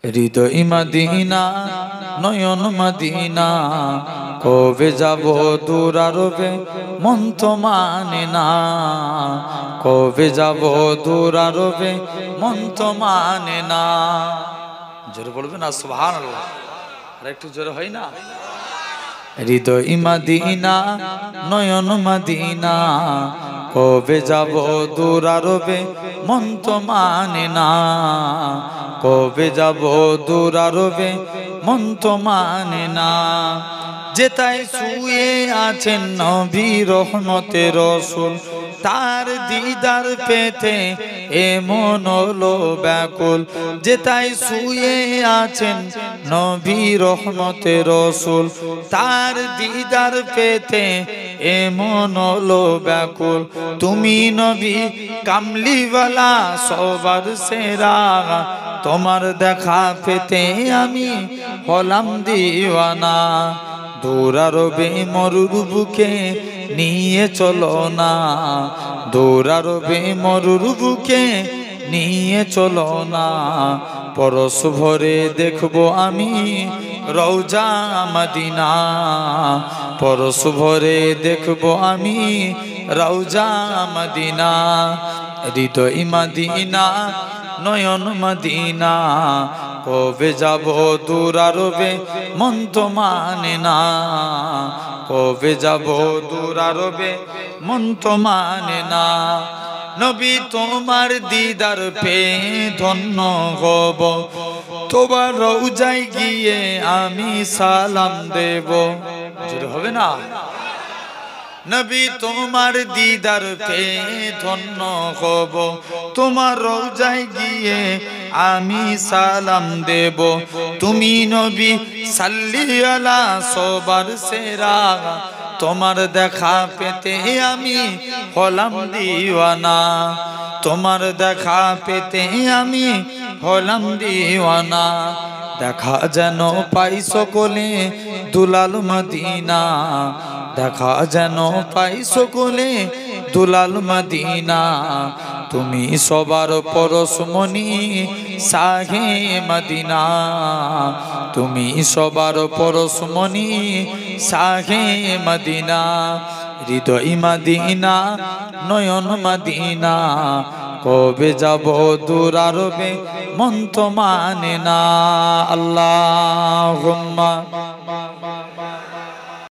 হৃদয় Medina নয়ন Medina, কবে যাব দূর আরবে মন তো মানে না, কবে যাব দূর আরবে মন তো মানে না। জোরে বলবে না সুবহানাল্লাহ, আর একটু জোরে হয় না? হৃদয় মদিনা নয়ন মদিনা, কবে যাব দূর আরবে মন তো মানে না, কবে যাব দূর আরবে মন তো মানে না। যেথায় শুয়ে আছেন নবী রহমতের রাসূল, তার দিদার পেতে এমন হলো ব্যাকুল। যেথায় শুয়ে আছেন নবী রহমতের রাসূল, তার দিদার পেতে এমন হলো ব্যাকুল। তুমি নবী কামলিওয়ালা সবার সেরা, তোমার দেখা পেতে আমি হলাম দিওয়ানা। দূর আরবে মরুর বুকে নিয়ে চলো না, দূর আরবে মরুর বুকে নিয়ে চলো না। পরশ ভরে দেখবো আমি রওজা মদিনা, পরশ ভরে দেখবো আমি রওজা মদিনা। হৃদয় মদিনা নয়ন মদিনা, কবে যাব দূর আরবে মন তো মানে না, কবে যাব দূর আরবে মন তো মানে না। নবী তোমার দিদার পেয়ে ধন্য হব, তোমার রওজায় গিয়ে আমি সালাম দেব। জোরে হবে না? নবী তোমার দিদার পেয়ে ধন্য হব, তোমার রওজায় গিয়ে আমি সালাম দেব। তুমি নবী সাল্লি আলা সবার সেরা, তোমার দেখা পেতে আমি হলাম দিওয়ানা, তোমার দেখা পেতে আমি হলাম দিওয়ানা। দেখা যেন পাই সকলে দুলাল মদিনা, দেখা যেন পাই সকলে দুলাল মদিনা। তুমি সবার পরশমণি শাহে মদিনা, তুমি সবার পরশমণি শাহে মদিনা। হৃদয় মদিনা নয়ন মদিনা, কবে যাব দূর আরবে মন তো মানে না। আল্লাহুম্মা